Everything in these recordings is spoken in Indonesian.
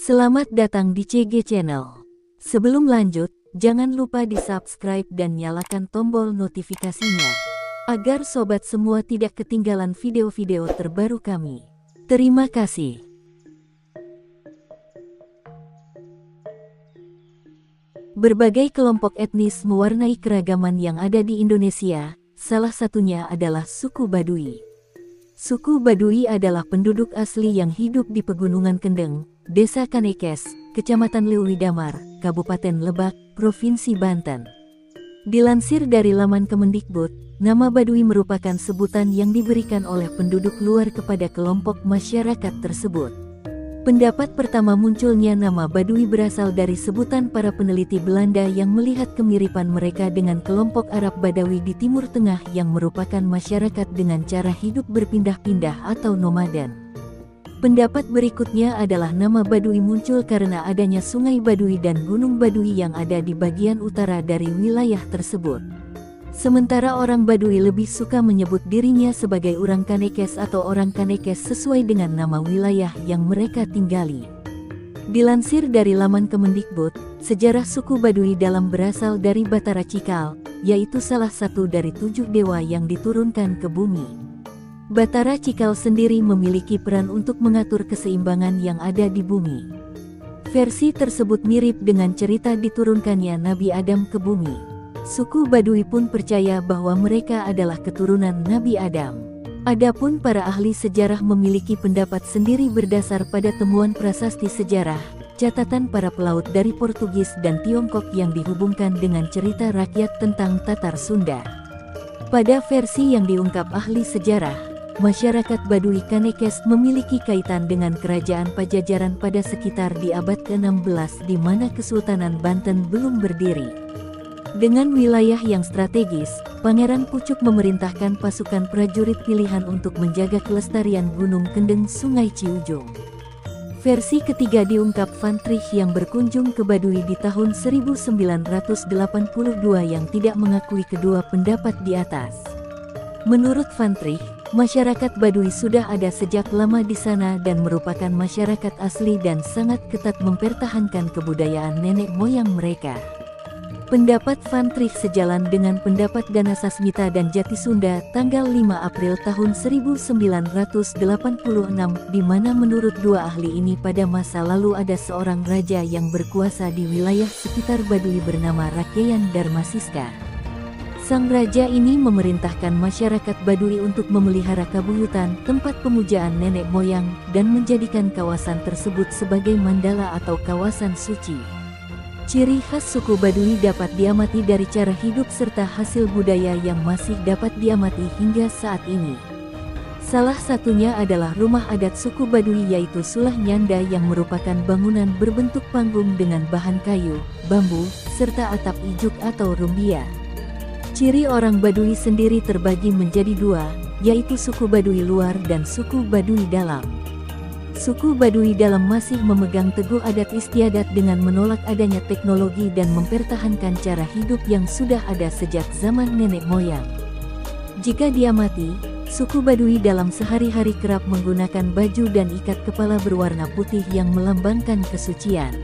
Selamat datang di CG Channel. Sebelum lanjut, jangan lupa di-subscribe dan nyalakan tombol notifikasinya, agar sobat semua tidak ketinggalan video-video terbaru kami. Terima kasih. Berbagai kelompok etnis mewarnai keragaman yang ada di Indonesia, salah satunya adalah suku Baduy. Suku Baduy adalah penduduk asli yang hidup di Pegunungan Kendeng, Desa Kanekes, Kecamatan Lewi Damar, Kabupaten Lebak, Provinsi Banten. Dilansir dari laman Kemendikbud, nama Baduy merupakan sebutan yang diberikan oleh penduduk luar kepada kelompok masyarakat tersebut. Pendapat pertama munculnya nama Baduy berasal dari sebutan para peneliti Belanda yang melihat kemiripan mereka dengan kelompok Arab Badawi di Timur Tengah yang merupakan masyarakat dengan cara hidup berpindah-pindah atau nomaden. Pendapat berikutnya adalah nama Baduy muncul karena adanya Sungai Baduy dan Gunung Baduy yang ada di bagian utara dari wilayah tersebut. Sementara orang Baduy lebih suka menyebut dirinya sebagai orang Kanekes atau orang Kanekes sesuai dengan nama wilayah yang mereka tinggali. Dilansir dari laman Kemendikbud, sejarah suku Baduy dalam berasal dari Batara Cikal, yaitu salah satu dari 7 dewa yang diturunkan ke bumi. Batara Cikal sendiri memiliki peran untuk mengatur keseimbangan yang ada di bumi. Versi tersebut mirip dengan cerita diturunkannya Nabi Adam ke bumi. Suku Baduy pun percaya bahwa mereka adalah keturunan Nabi Adam. Adapun para ahli sejarah memiliki pendapat sendiri berdasar pada temuan prasasti sejarah, catatan para pelaut dari Portugis dan Tiongkok yang dihubungkan dengan cerita rakyat tentang Tatar Sunda. Pada versi yang diungkap ahli sejarah, masyarakat Baduy Kanekes memiliki kaitan dengan kerajaan Pajajaran pada sekitar di abad ke-16 di mana Kesultanan Banten belum berdiri. Dengan wilayah yang strategis, Pangeran Pucuk memerintahkan pasukan prajurit pilihan untuk menjaga kelestarian Gunung Kendeng Sungai Ciujung. Versi ketiga diungkap Van Trich yang berkunjung ke Baduy di tahun 1982 yang tidak mengakui kedua pendapat di atas. Menurut Van Trich, masyarakat Baduy sudah ada sejak lama di sana dan merupakan masyarakat asli dan sangat ketat mempertahankan kebudayaan nenek moyang mereka. Pendapat Van Trich sejalan dengan pendapat Ganasasmita dan Jati Sunda tanggal 5 April tahun 1986 di mana menurut dua ahli ini pada masa lalu ada seorang raja yang berkuasa di wilayah sekitar Baduy bernama Rakyayan Darmasiska. Sang raja ini memerintahkan masyarakat Baduy untuk memelihara kabuyutan tempat pemujaan nenek moyang dan menjadikan kawasan tersebut sebagai mandala atau kawasan suci. Ciri khas suku Baduy dapat diamati dari cara hidup serta hasil budaya yang masih dapat diamati hingga saat ini. Salah satunya adalah rumah adat suku Baduy yaitu Sulah Nyanda yang merupakan bangunan berbentuk panggung dengan bahan kayu, bambu, serta atap ijuk atau rumbia. Ciri orang Baduy sendiri terbagi menjadi dua, yaitu suku Baduy luar dan suku Baduy dalam. Suku Baduy dalam masih memegang teguh adat istiadat dengan menolak adanya teknologi dan mempertahankan cara hidup yang sudah ada sejak zaman nenek moyang. Jika diamati, suku Baduy dalam sehari-hari kerap menggunakan baju dan ikat kepala berwarna putih yang melambangkan kesucian.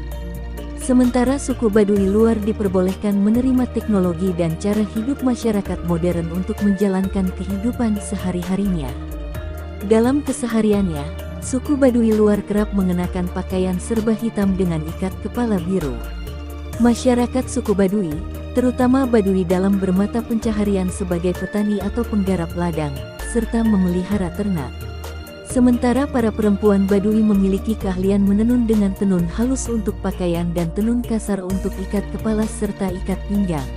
Sementara suku Baduy luar diperbolehkan menerima teknologi dan cara hidup masyarakat modern untuk menjalankan kehidupan sehari-harinya. Dalam kesehariannya, suku Baduy luar kerap mengenakan pakaian serba hitam dengan ikat kepala biru. Masyarakat suku Baduy, terutama Baduy dalam bermata pencaharian sebagai petani atau penggarap ladang, serta memelihara ternak. Sementara para perempuan Baduy memiliki keahlian menenun dengan tenun halus untuk pakaian dan tenun kasar untuk ikat kepala serta ikat pinggang.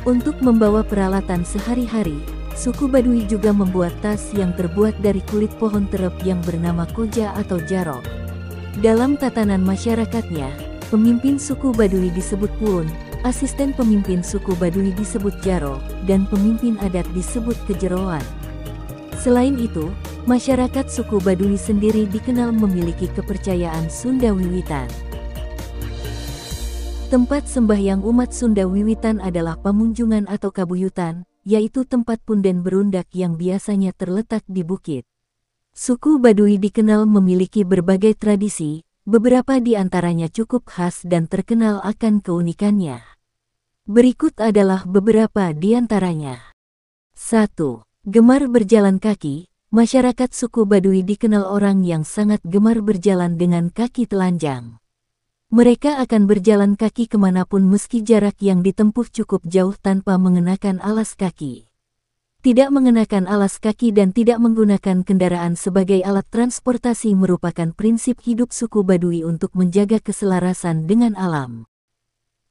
Untuk membawa peralatan sehari-hari, suku Baduy juga membuat tas yang terbuat dari kulit pohon terep yang bernama koja atau jarok. Dalam tatanan masyarakatnya, pemimpin suku Baduy disebut puun, asisten pemimpin suku Baduy disebut jaro, dan pemimpin adat disebut kejeroan. Selain itu, masyarakat suku Baduy sendiri dikenal memiliki kepercayaan Sunda Wiwitan. Tempat sembahyang umat Sunda Wiwitan adalah pamunjungan atau kabuyutan, yaitu tempat punden berundak yang biasanya terletak di bukit. Suku Baduy dikenal memiliki berbagai tradisi, beberapa di antaranya cukup khas dan terkenal akan keunikannya. Berikut adalah beberapa di antaranya. 1. Gemar berjalan kaki. Masyarakat suku Baduy dikenal orang yang sangat gemar berjalan dengan kaki telanjang. Mereka akan berjalan kaki kemanapun meski jarak yang ditempuh cukup jauh tanpa mengenakan alas kaki. Tidak mengenakan alas kaki dan tidak menggunakan kendaraan sebagai alat transportasi merupakan prinsip hidup suku Baduy untuk menjaga keselarasan dengan alam.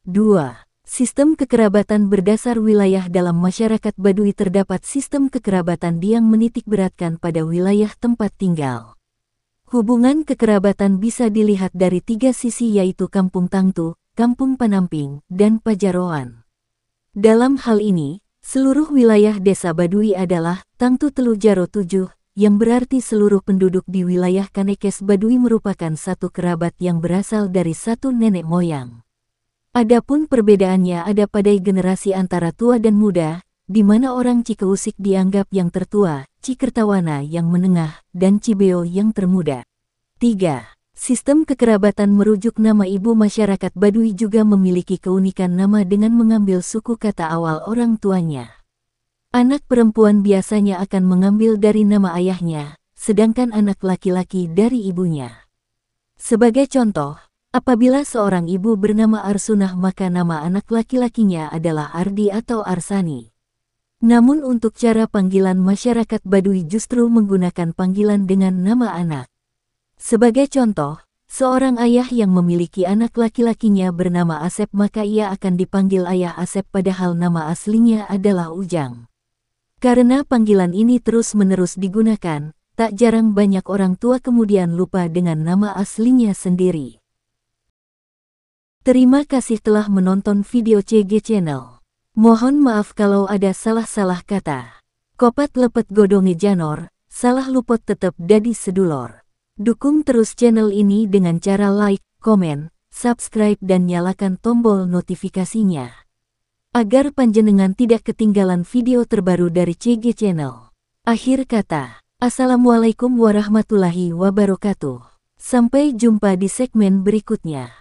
2. Sistem kekerabatan berdasar wilayah. Dalam masyarakat Baduy terdapat sistem kekerabatan yang menitikberatkan pada wilayah tempat tinggal. Hubungan kekerabatan bisa dilihat dari 3 sisi, yaitu Kampung Tangtu, Kampung Panamping, dan Pajaroan. Dalam hal ini, seluruh wilayah desa Baduy adalah Tangtu Telu Jaro 7, yang berarti seluruh penduduk di wilayah Kanekes Baduy merupakan satu kerabat yang berasal dari satu nenek moyang. Adapun perbedaannya ada pada generasi antara tua dan muda, di mana orang Cikeusik dianggap yang tertua, Cikertawana yang menengah, dan Cibeo yang termuda. 3. Sistem kekerabatan merujuk nama ibu. Masyarakat Baduy juga memiliki keunikan nama dengan mengambil suku kata awal orang tuanya. Anak perempuan biasanya akan mengambil dari nama ayahnya, sedangkan anak laki-laki dari ibunya. Sebagai contoh, apabila seorang ibu bernama Arsunah maka nama anak laki-lakinya adalah Ardi atau Arsani. Namun untuk cara panggilan masyarakat Baduy justru menggunakan panggilan dengan nama anak. Sebagai contoh, seorang ayah yang memiliki anak laki-lakinya bernama Asep maka ia akan dipanggil Ayah Asep padahal nama aslinya adalah Ujang. Karena panggilan ini terus-menerus digunakan, tak jarang banyak orang tua kemudian lupa dengan nama aslinya sendiri. Terima kasih telah menonton video CG Channel. Mohon maaf kalau ada salah-salah kata. Kopat lepet godonge janor, salah luput tetep dadi sedulur. Dukung terus channel ini dengan cara like, komen, subscribe dan nyalakan tombol notifikasinya. Agar panjenengan tidak ketinggalan video terbaru dari CG Channel. Akhir kata, Assalamualaikum warahmatullahi wabarakatuh. Sampai jumpa di segmen berikutnya.